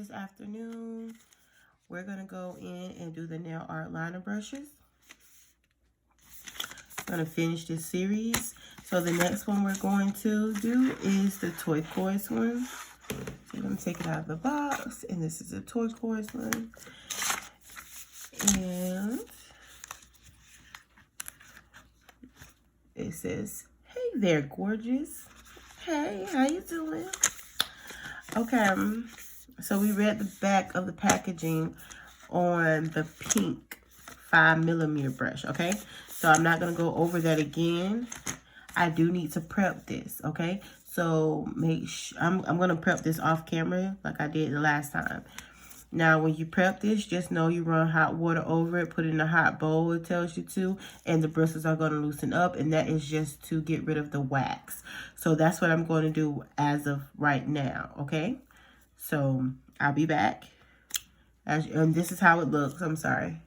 this afternoon, we're going to go in and do the nail art liner brushes. I'm going to finish this series. So the next one we're going to do is the turquoise one. So I'm going to take it out of the box, and this is a turquoise one. And it says, "Hey there, gorgeous. Hey, how you doing?" Okay, so we read the back of the packaging on the pink 5mm brush, okay? So I'm not going to go over that again. I do need to prep this, okay? So I'm going to prep this off camera like I did the last time. Now, when you prep this, just know you run hot water over it, put it in a hot bowl, it tells you to, and the bristles are going to loosen up, and that is just to get rid of the wax. So that's what I'm going to do as of right now, okay? So I'll be back. And this is how it looks. I'm sorry.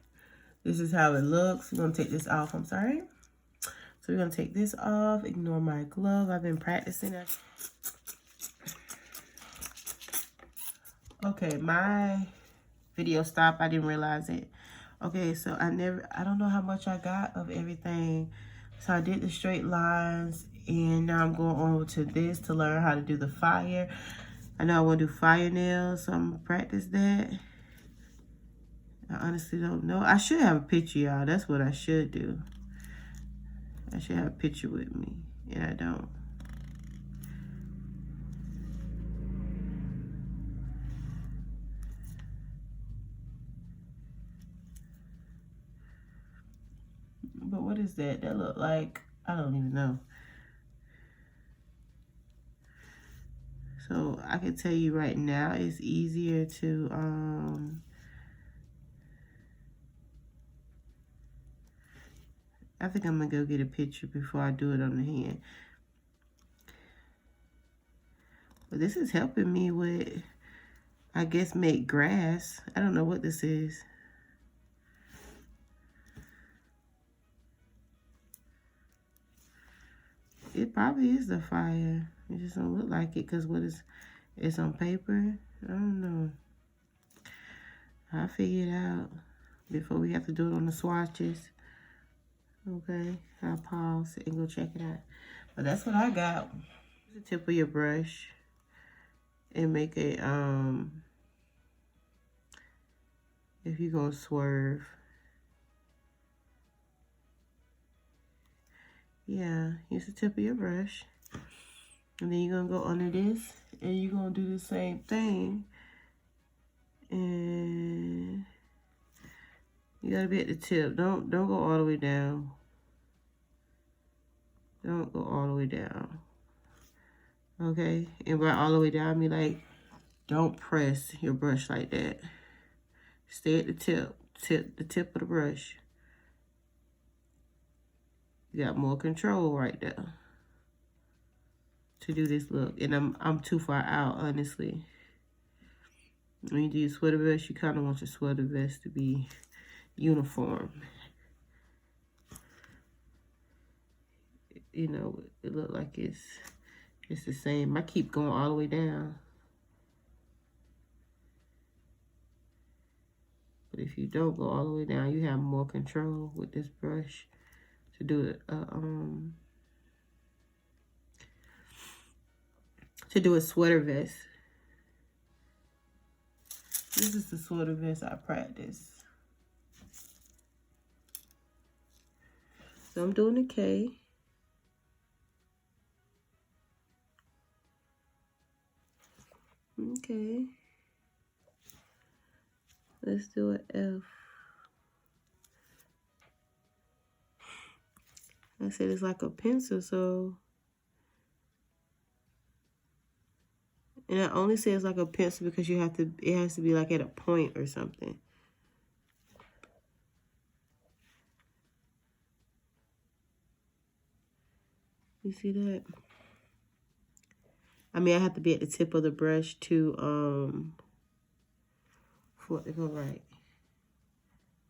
This is how it looks. We're going to take this off. I'm sorry. So we're going to take this off. Ignore my glove. I've been practicing it. Okay, my video stopped. I didn't realize it. Okay, so I don't know how much I got of everything. So I did the straight lines, and now I'm going over to this to learn how to do the fire. I know I want to do fire nails, so I'm going to practice that. I honestly don't know. I should have a picture, y'all. That's what I should do. I should have a picture with me, and I don't. But what is that? That look like, I don't even know. So I can tell you right now, it's easier to, I think I'm gonna go get a picture before I do it on the hand. But this is helping me with, I guess, make grass. I don't know what this is. It probably is the fire. It just don't look like it because it's on paper. I don't know. I'll figure it out before we have to do it on the swatches. Okay, I'll pause and go check it out. But that's what I got. The tip of your brush and make a, if you're gonna swerve. Yeah, use the tip of your brush. And then you're gonna go under this and you're gonna do the same thing. And you gotta be at the tip. Don't go all the way down. Don't go all the way down. Okay? And by all the way down, I mean like, don't press your brush like that. Stay at the tip. The tip of the brush. You got more control right there to do this look. And I'm too far out, honestly. When you do your sweater vest, you kind of want your sweater vest to be uniform. You know, it look like it's the same. I keep going all the way down. But if you don't go all the way down, you have more control with this brush to do it. To do a sweater vest. This is the sweater vest I practice. So I'm doing a K. Okay. Let's do an F. I said it's like a pencil, so. And I only say it's like a pencil because it has to be like at a point or something. You see that? I mean, I have to be at the tip of the brush to, for it to go right.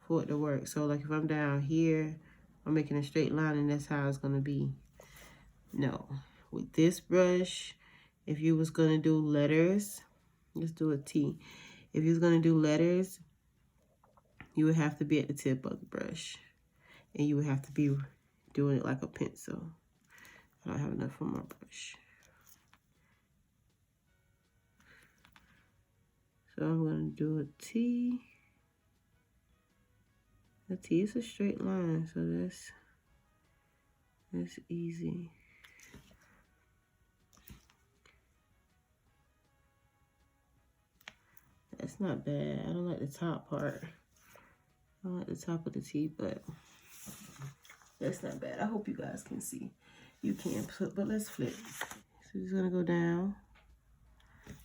For it to work. So like if I'm down here, I'm making a straight line and that's how it's gonna be. No, with this brush, if you was gonna do letters, let's do a T. If you was going to do letters, you would have to be at the tip of the brush. And you would have to be doing it like a pencil. I don't have enough on my brush. So I'm going to do a T. A T is a straight line, so that's easy. That's not bad. I don't like the top part. I don't like the top of the T, but that's not bad. I hope you guys can see. You can, but let's flip. So just gonna go down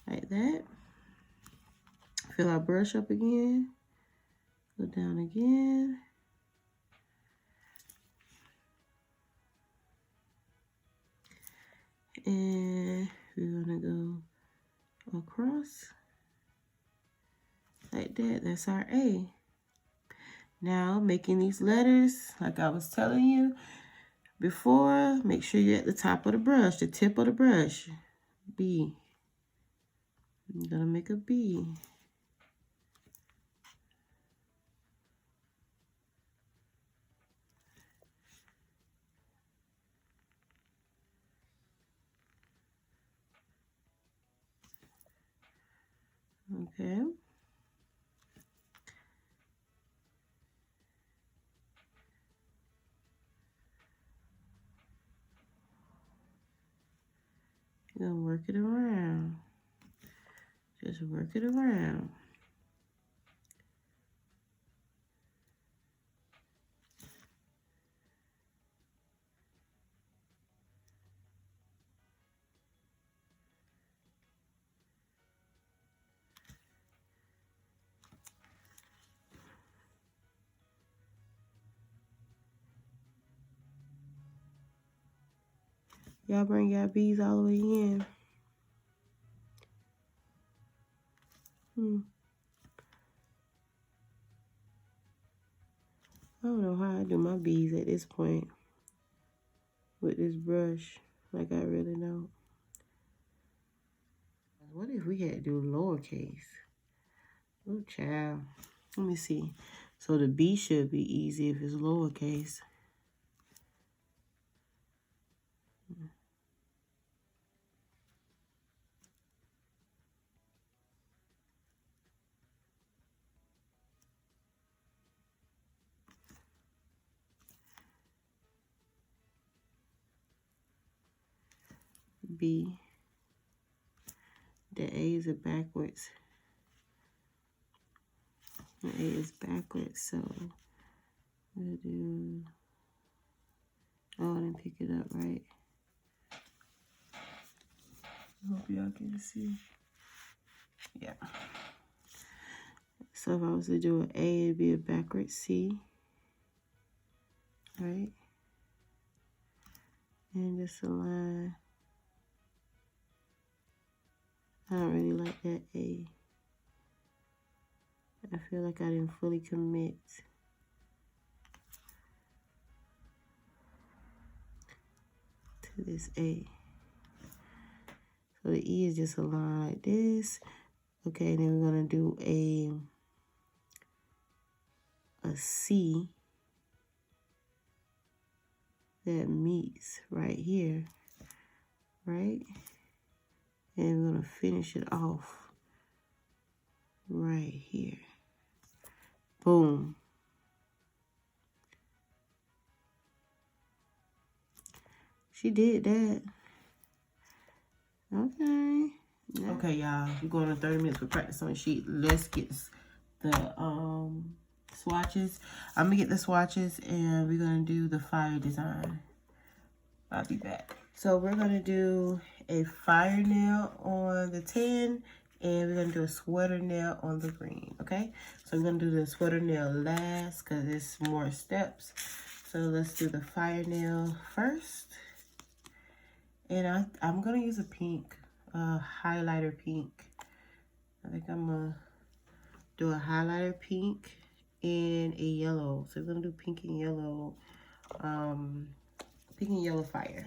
like that. Fill our brush up again. Go down again. And we're gonna go across like that. That's our A. Now making these letters, like I was telling you before, make sure you're at the top of the brush, the tip of the brush. B. I'm gonna make a B. Okay. You're gonna work it around. Just work it around. Y'all bring your bees all the way in. I don't know how I do my bees at this point with this brush. Like, I really don't. What if we had to do lowercase? Oh, child. Let me see. So the B should be easy if it's lowercase. B. The A is backwards. The A is backwards, so we'll do... Oh, I didn't pick it up right. I hope y'all can see. Yeah. So if I was to do an A, it'd be a backwards C. Right? And just a line. I don't really like that A. I feel like I didn't fully commit to this A. So the E is just a line like this. Okay, then we're gonna do a C that meets right here, right? And we're gonna finish it off right here. Boom. She did that. Okay. Yeah. Okay, y'all. We're going on 30 minutes for practice on the sheet. Let's get the swatches. I'm gonna get the swatches and we're gonna do the fire design. I'll be back. So we're gonna do a fire nail on the tan and we're gonna do a sweater nail on the green, okay? So we're gonna do the sweater nail last because it's more steps. So let's do the fire nail first. And I'm gonna use a pink, highlighter pink. I think I'm gonna do a highlighter pink and a yellow. So we're gonna do pink and yellow, fire.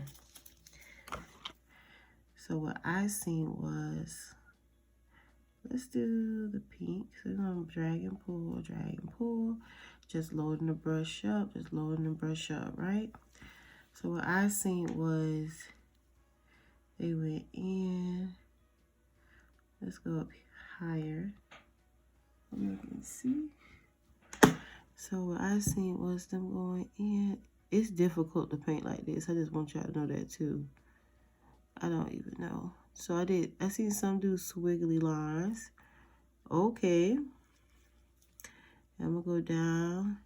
So what I seen was Let's do the pink. So we're gonna drag and pull, drag and pull. Just loading the brush up, just loading the brush up, right? So what I seen was they went in. Let's go up higher. You can see. So what I seen was them going in. It's difficult to paint like this. I just want y'all to know that too. I don't even know. So I seen some do squiggly lines. Okay. I'm gonna go down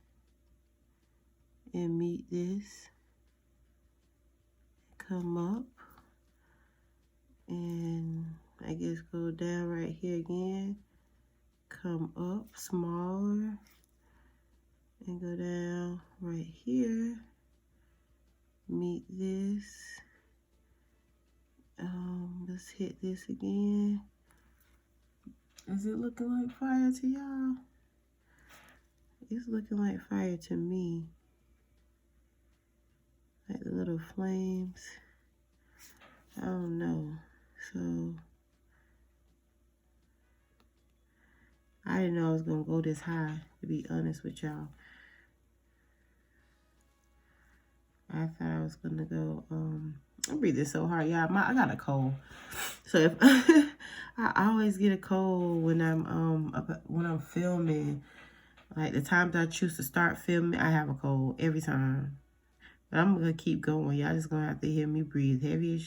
and meet this. Come up. And I guess go down right here again. Come up smaller. And go down right here. Meet this. Let's hit this again. Is it looking like fire to y'all? It's looking like fire to me. Like the little flames. I don't know. So I didn't know I was gonna go this high, to be honest with y'all. I thought I was gonna go, I'm breathing so hard, y'all. I got a cold. So if I always get a cold when I'm filming. Like the times I choose to start filming, I have a cold every time. But I'm gonna keep going. Y'all just gonna have to hear me breathe heavy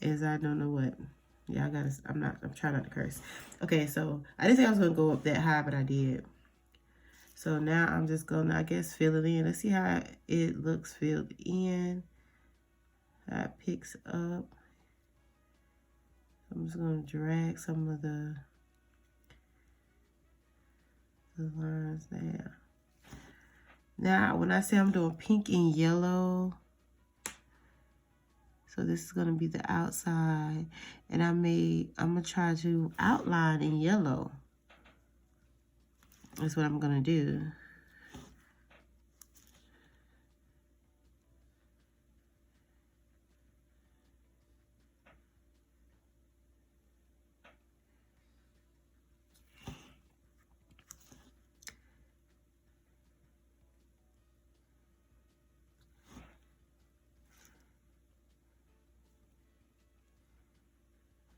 as I don't know what. Yeah, I'm trying not to curse. Okay, so I didn't think I was gonna go up that high, but I did. So now I'm just gonna, I guess, fill it in. Let's see how it looks filled in. How it picks up. I'm just gonna drag some of the lines there. Now, when I say I'm doing pink and yellow, so this is gonna be the outside, and I'm gonna try to outline in yellow. That's what I'm gonna do.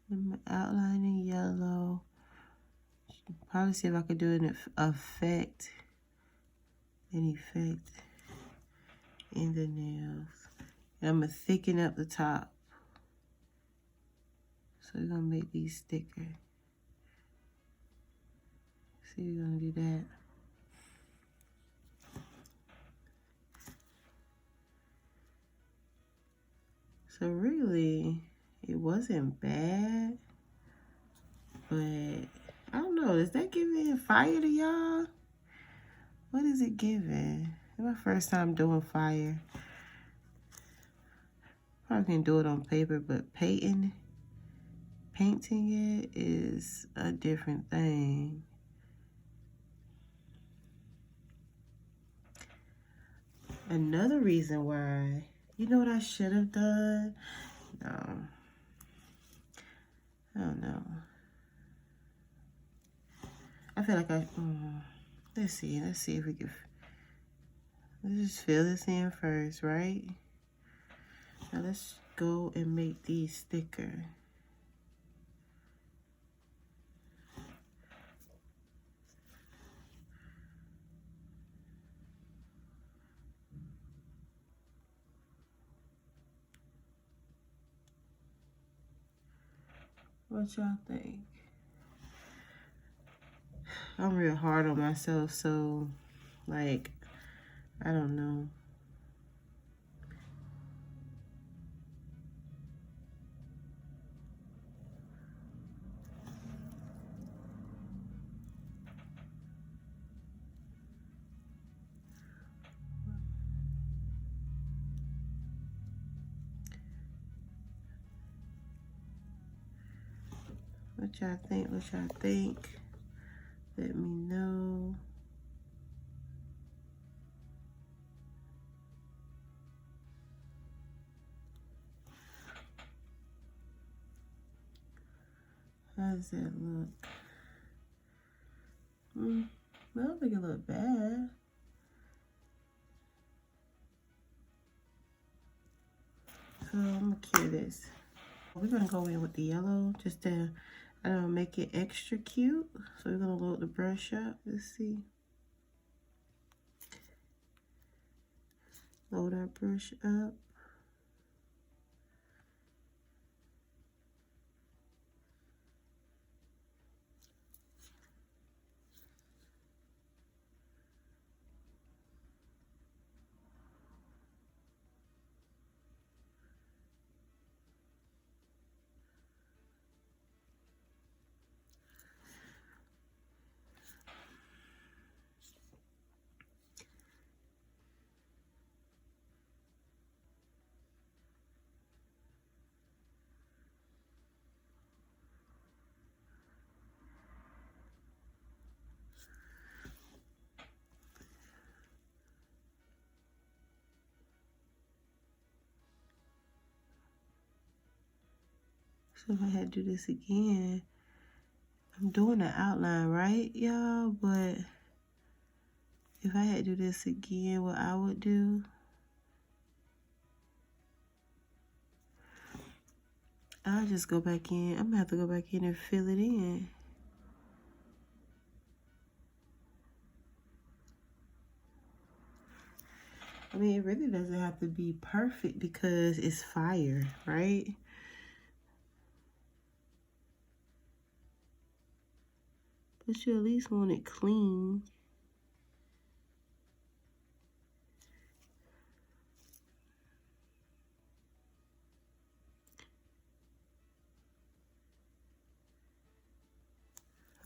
I'm outlining yellow. Probably see if I could do an effect in the nails. And I'm gonna thicken up the top. So we're gonna make these thicker. See, we're gonna do that. So really, it wasn't bad, but I don't know. Is that giving fire to y'all? What is it giving? It's my first time doing fire. Probably can do it on paper, but painting it is a different thing. Another reason why, you know what I should have done? No. I don't know. I feel like let's see if we can, let's just fill this in first, right? Now let's go and make these thicker. What y'all think? I'm real hard on myself, so like, I don't know. What y'all think? What y'all think? Let me know. How does that look? I don't think it look bad. So I'm gonna cure this. We're gonna go in with the yellow just to make it extra cute. So we're gonna load the brush up. Let's see. Load our brush up. So if I had to do this again, I'm doing the outline, right, y'all? But if I had to do this again, what I would do, I'll just go back in. I'm gonna have to go back in and fill it in. I mean, it really doesn't have to be perfect because it's fire, right? But you at least want it clean.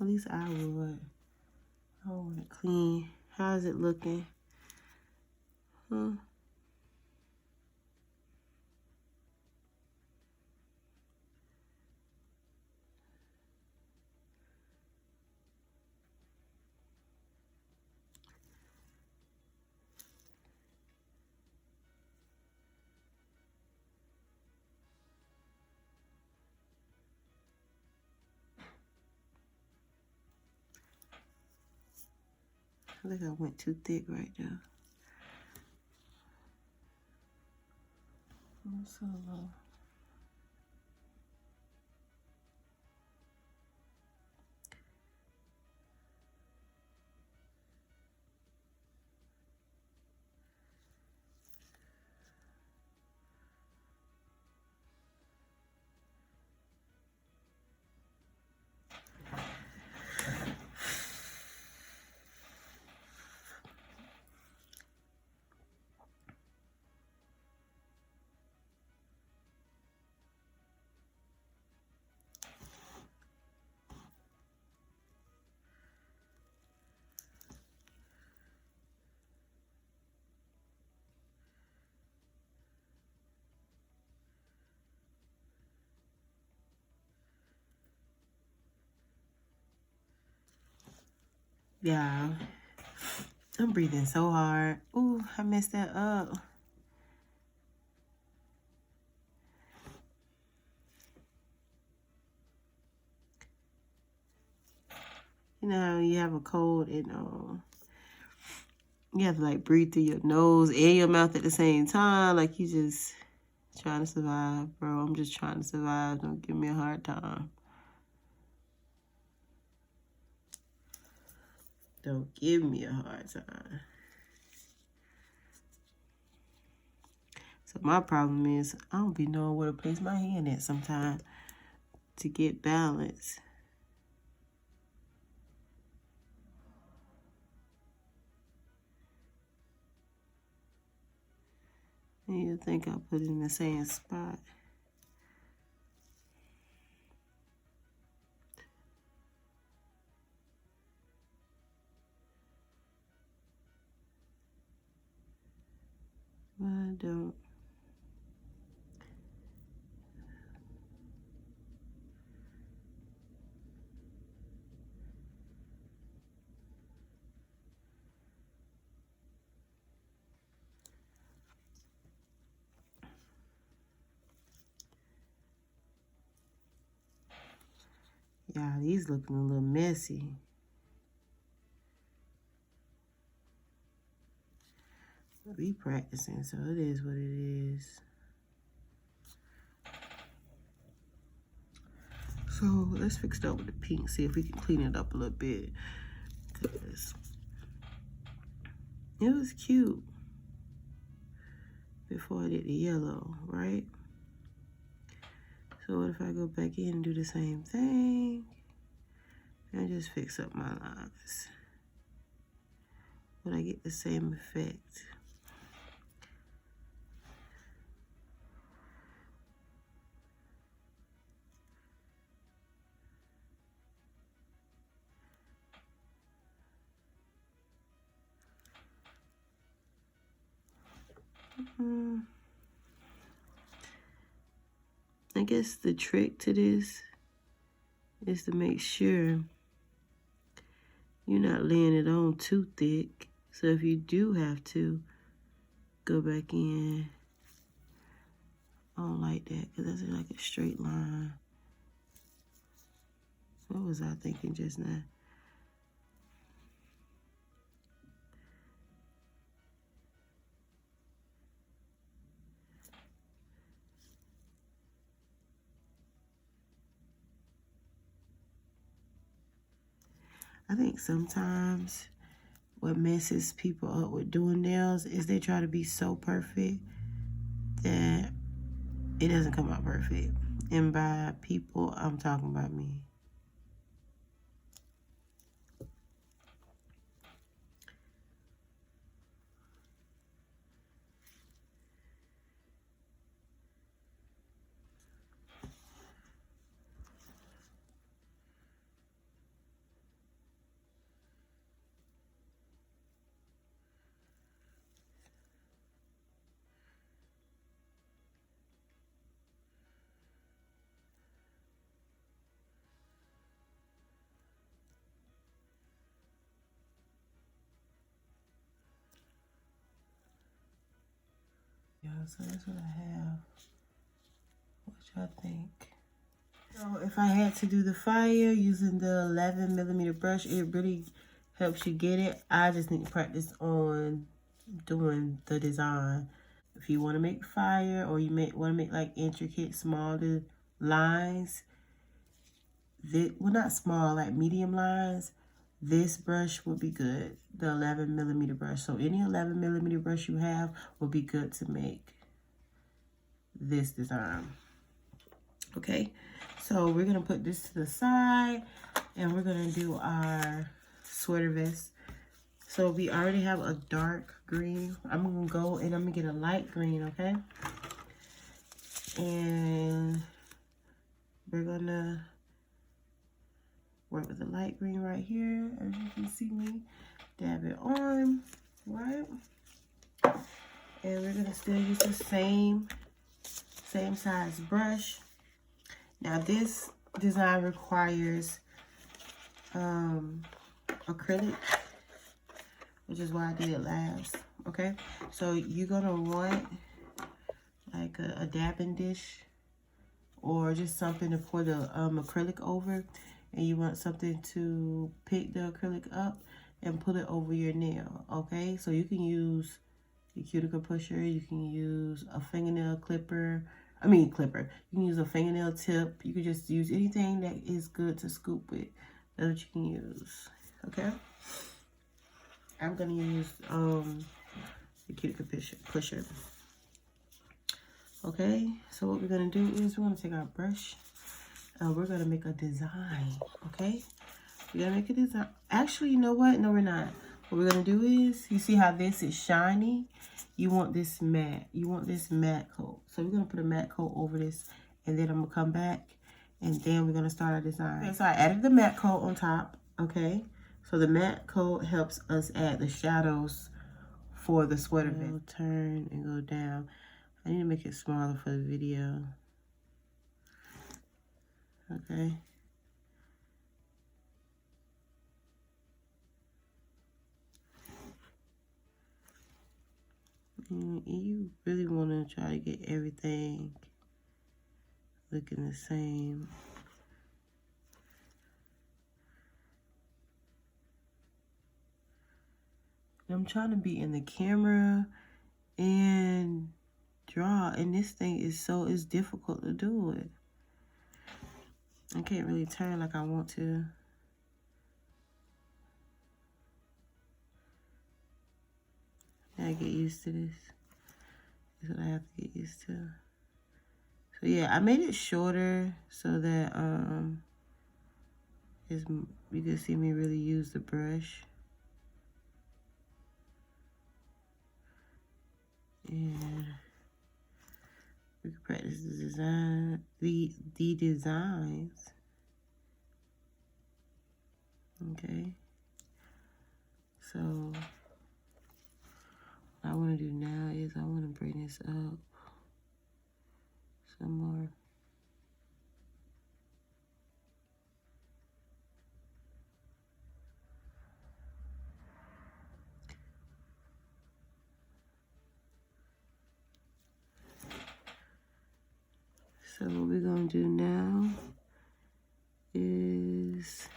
At least I would. I want it clean. How is it looking? Huh? I think I went too thick right there. I'm so low. Yeah, I'm breathing so hard. Ooh, I messed that up. You know how you have a cold and you have to like breathe through your nose and your mouth at the same time. Like you just trying to survive, bro. I'm just trying to survive. Don't give me a hard time. Don't give me a hard time. So my problem is I don't be knowing where to place my hand at sometimes to get balance. And you think I put it in the same spot. But I don't. Yeah, these looking a little messy. We practicing, so it is what it is. So let's fix it up with the pink, see if we can clean it up a little bit. Cause it was cute before I did the yellow, right? So what if I go back in and do the same thing and just fix up my lines? Would I get the same effect? I guess the trick to this is to make sure you're not laying it on too thick. So if you do have to go back in, I don't like that because that's like a straight line. What was I thinking just now? I think sometimes what messes people up with doing nails is they try to be so perfect that it doesn't come out perfect. And by people, I'm talking about me. Yeah, so that's what I have. What y'all think? So if I had to do the fire using the 11mm brush, it really helps you get it. I just need to practice on doing the design. If you want to make fire or you want to make like intricate, smaller lines, well, not small, like medium lines, this brush would be good, the 11mm brush. So any 11mm brush you have will be good to make this design. Okay, so we're gonna put this to the side and we're gonna do our sweater vest. So we already have a dark green. I'm gonna go and I'm gonna get a light green, okay? And we're gonna work with the light green right here, as you can see me dab it on, right? And we're gonna still use the same size brush. Now this design requires acrylic, which is why I did it last, okay? So you're gonna want like a dabbing dish or just something to pour the acrylic over, and you want something to pick the acrylic up and put it over your nail, okay? So you can use your cuticle pusher, you can use a fingernail clipper. You can use a fingernail tip. You can just use anything that is good to scoop with. That's what you can use, okay? I'm gonna use the cuticle pusher. Okay, so what we're gonna do is we're gonna take our brush and we're gonna make a design, okay? We're gonna make a design. Actually, you know what? No, we're not. What we're gonna do is, you see how this is shiny? You want this matte. You want this matte coat. So we're gonna put a matte coat over this, and then I'm gonna come back, and then we're gonna start our design. Okay, so I added the matte coat on top, okay? So the matte coat helps us add the shadows for the sweater vest. Turn and go down. I need to make it smaller for the video. Okay. You really want to try to get everything looking the same. I'm trying to be in the camera and draw, and this thing is it's difficult to do it. I can't really turn like I want to. I get used to this. This is what I have to get used to. So yeah, I made it shorter so that you can see me really use the brush. And we can practice the design, the designs. Okay. So what I want to do now is I want to bring this up some more. So what we're going to do now is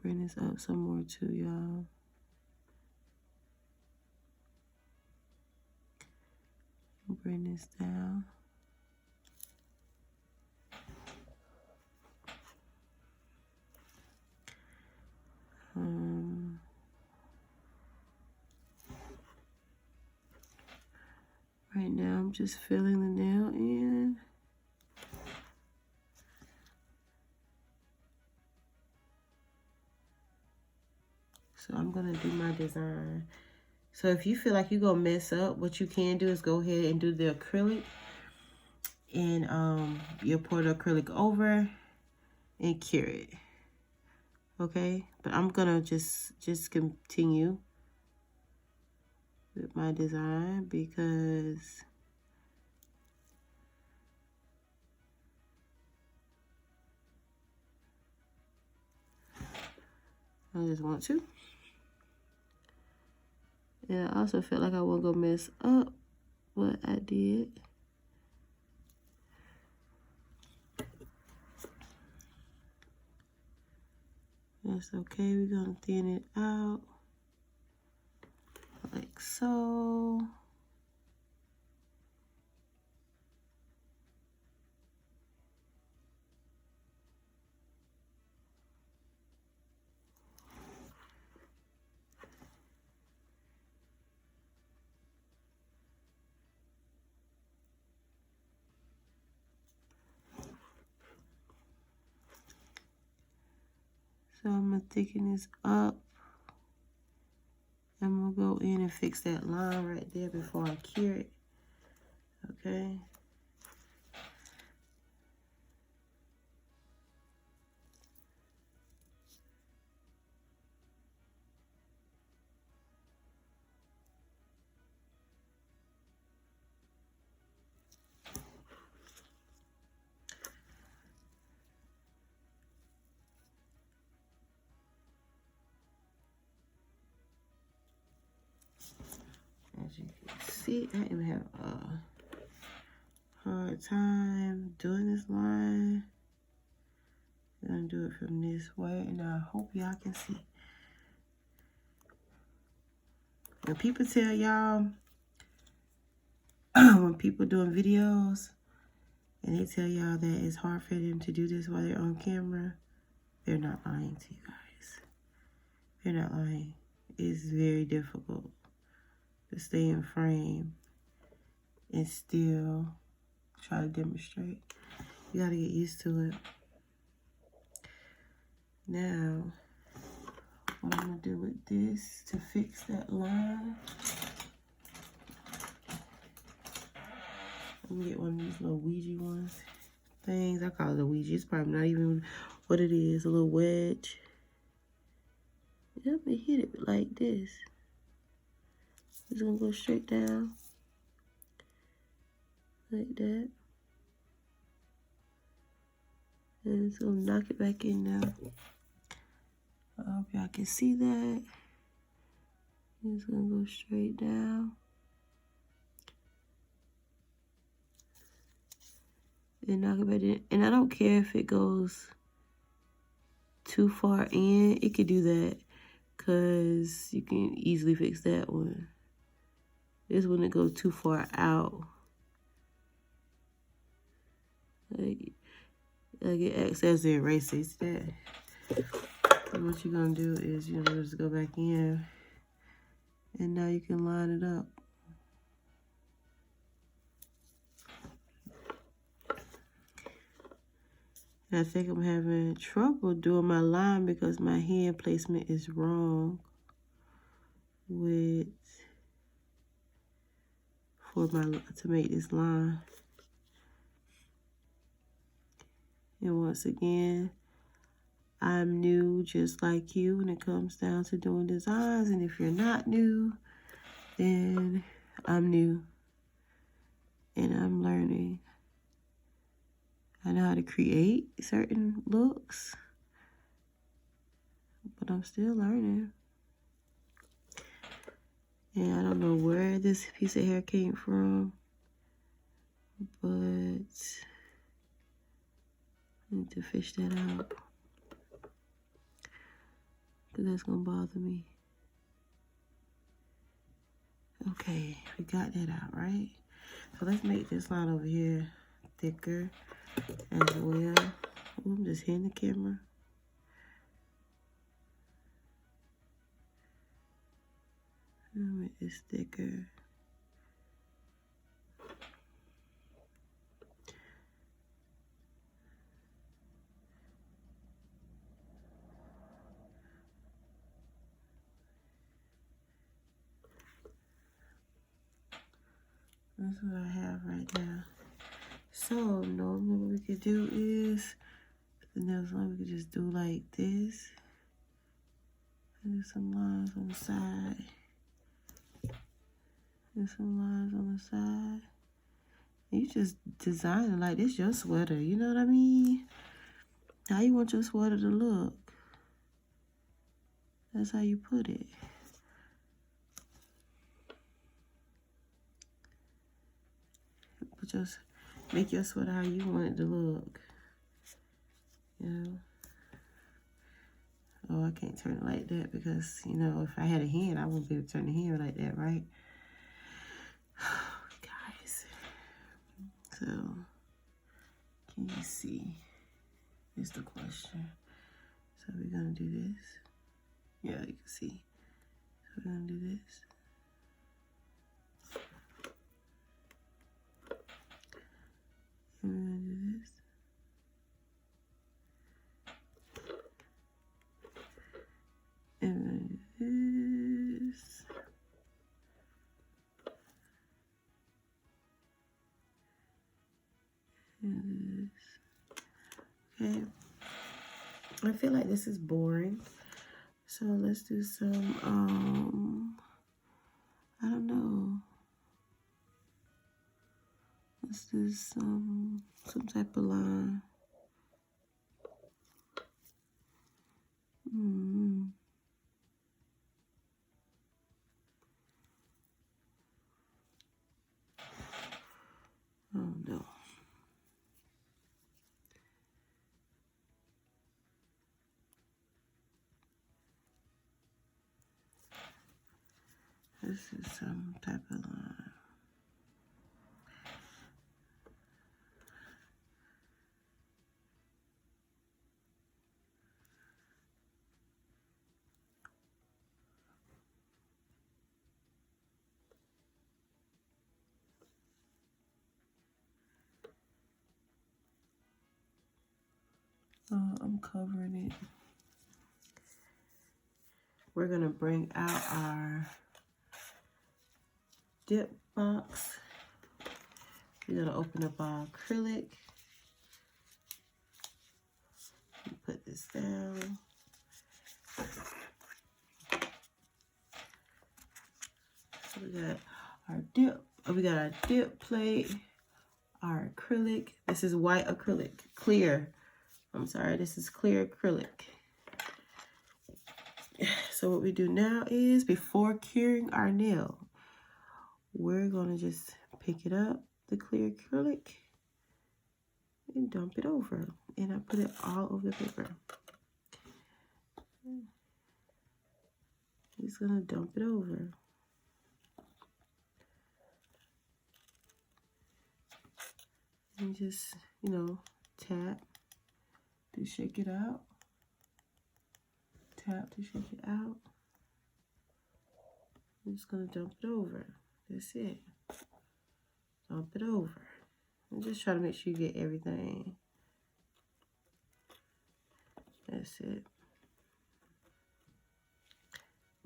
bring this up some more too, y'all. Bring this down. Right now I'm just filling the nail in. So I'm gonna do my design. So if you feel like you're gonna mess up, what you can do is go ahead and do the acrylic, and you'll pour the acrylic over and cure it. Okay, but I'm gonna just continue with my design because I just want to. And I also felt like I wasn't gonna mess up what I did. That's okay, we're gonna thin it out like so. So I'm gonna thicken this up. I'm gonna go in and fix that line right there before I cure it. Okay. As you can see, I am having a hard time doing this line. I'm gonna do it from this way, and I hope y'all can see. When people tell y'all, when people doing videos, and they tell y'all that it's hard for them to do this while they're on camera, they're not lying to you guys. They're not lying. It's very difficult to stay in frame and still try to demonstrate. You gotta get used to it. Now, what I'm gonna do with this to fix that line, I'm gonna get one of these little Ouija things. I call it a Ouija. It's probably not even what it is. A little wedge. Yep, and hit it like this. It's gonna go straight down. Like that. And it's gonna knock it back in now. I hope y'all can see that. It's gonna go straight down. And knock it back in. And I don't care if it goes too far in, it could do that, because you can easily fix that one. This one, it goes too far out. Like it acts as the eraser. See that? And what you're gonna do is you're gonna just go back in, and now you can line it up. And I think I'm having trouble doing my line because my hand placement is wrong to make this line. And once again, I'm new just like you when it comes down to doing designs. And if you're not new, then I'm new. And I'm learning. I know how to create certain looks, but I'm still learning. And I don't know where this piece of hair came from, but I need to fish that out, because that's going to bother me. Okay, we got that out, right? So let's make this line over here thicker as well. Ooh, I'm just hitting the camera. I'll make this thicker. That's what I have right now. So normally what we could do is, the nails line, we could just do like this. And do some lines on the side. And some lines on the side. And you just design it like this your sweater, you know what I mean? How you want your sweater to look. That's how you put it. But just make your sweater how you want it to look. You know? Oh, I can't turn it like that because, you know, if I had a hand, I wouldn't be able to turn the hand like that, right? Guys. So, can you see? Is the question. So we're going to do this. Yeah, you can see. So we're going to do this. And we're going to do this. And we're going to do this. And this. Okay. I feel like this is boring. So let's do some, I don't know. Let's do some type of line. Oh no. This is some type of line. I'm covering it. We're gonna bring out our dip box. We're gonna open up our acrylic. Put this down. So we got our dip. We got our dip plate, our acrylic. This is white acrylic, clear. I'm sorry, this is clear acrylic. So what we do now is, before curing our nail, we're gonna just pick it up, the clear acrylic, and dump it over. And I put it all over the paper. Just gonna dump it over. And just, you know, tap to shake it out. Tap to shake it out. I'm just gonna dump it over. That's it. Dump it over. And just try to make sure you get everything. That's it.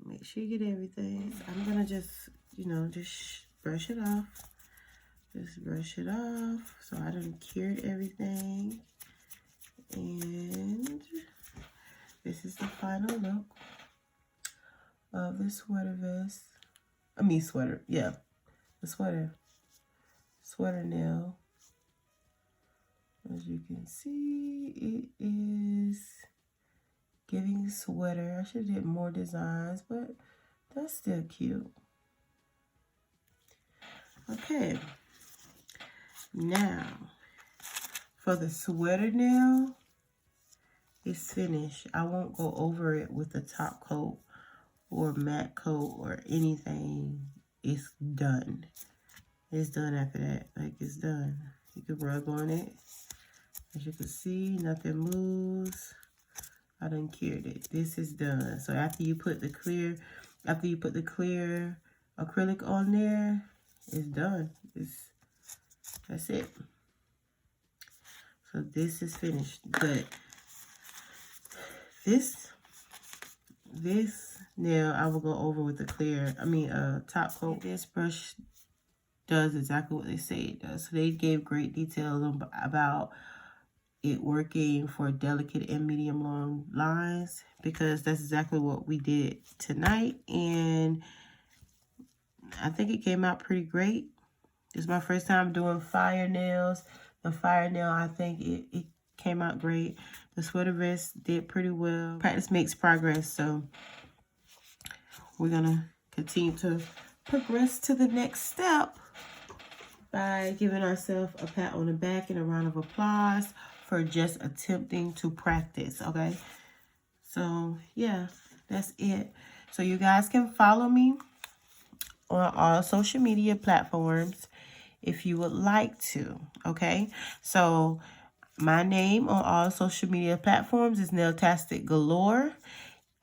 Make sure you get everything. I'm gonna just, you know, just brush it off. Just brush it off. So I done cured everything. And this is the final look of the sweater vest. Sweater. Yeah, the sweater. Sweater nail. As you can see, it is giving sweater. I should have did more designs, but that's still cute. Okay. Now, for the sweater nail, it's finished. I won't go over it with a top coat or matte coat or anything. It's done. It's done after that. Like, it's done. You can rub on it. As you can see, nothing moves. I done cured it. This is done. So after you put the clear acrylic on there, it's done. That's it. So this is finished. But this nail I will go over with the clear, top coat. This brush does exactly what they say it does. So they gave great details about it working for delicate and medium long lines, because that's exactly what we did tonight, and I think it came out pretty great. This is my first time doing fire nails. The fire nail, I think it came out great. The sweater vest did pretty well. Practice makes progress, so we're gonna continue to progress to the next step by giving ourselves a pat on the back and a round of applause for just attempting to practice, okay? So, yeah, that's it. So you guys can follow me on all social media platforms if you would like to, okay? So my name on all social media platforms is Nailtastic Galore.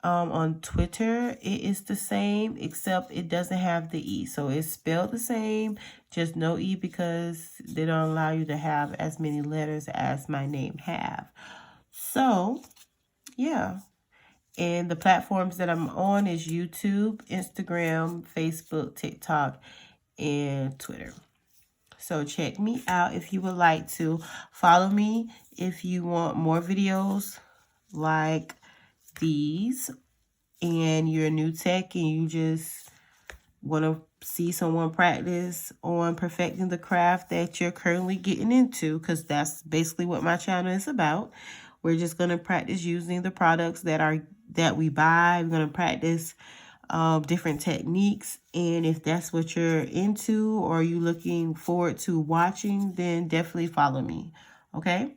On Twitter, it is the same, except it doesn't have the E. So it's spelled the same, just no E, because they don't allow you to have as many letters as my name have. So, yeah. And the platforms that I'm on is YouTube, Instagram, Facebook, TikTok, and Twitter. So check me out if you would like to. Follow me if you want more videos like these, and you're a new tech and you just want to see someone practice on perfecting the craft that you're currently getting into, because that's basically what my channel is about. We're just going to practice using the products that we buy. We're going to practice different techniques, and if that's what you're into or you looking forward to watching, then definitely follow me, okay?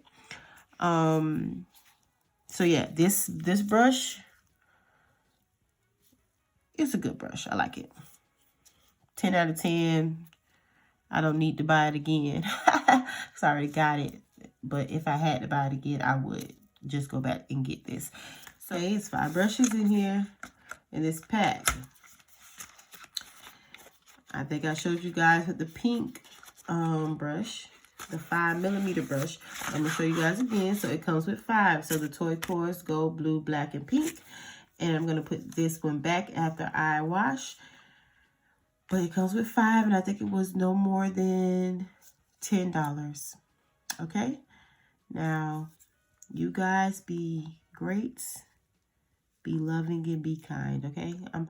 So yeah, this brush, it's a good brush. I like it. 10 out of 10. I don't need to buy it again. Because I already got it. But if I had to buy it again, I would just go back and get this. So it's 5 brushes in here in this pack. I think I showed you guys with the pink brush, the 5mm brush. I'm going to show you guys again. So it comes with 5. So the turquoise, gold, blue, black, and pink. And I'm going to put this one back after I wash. But it comes with 5, and I think it was no more than $10. Okay? Now, you guys be great, be loving, and be kind, okay?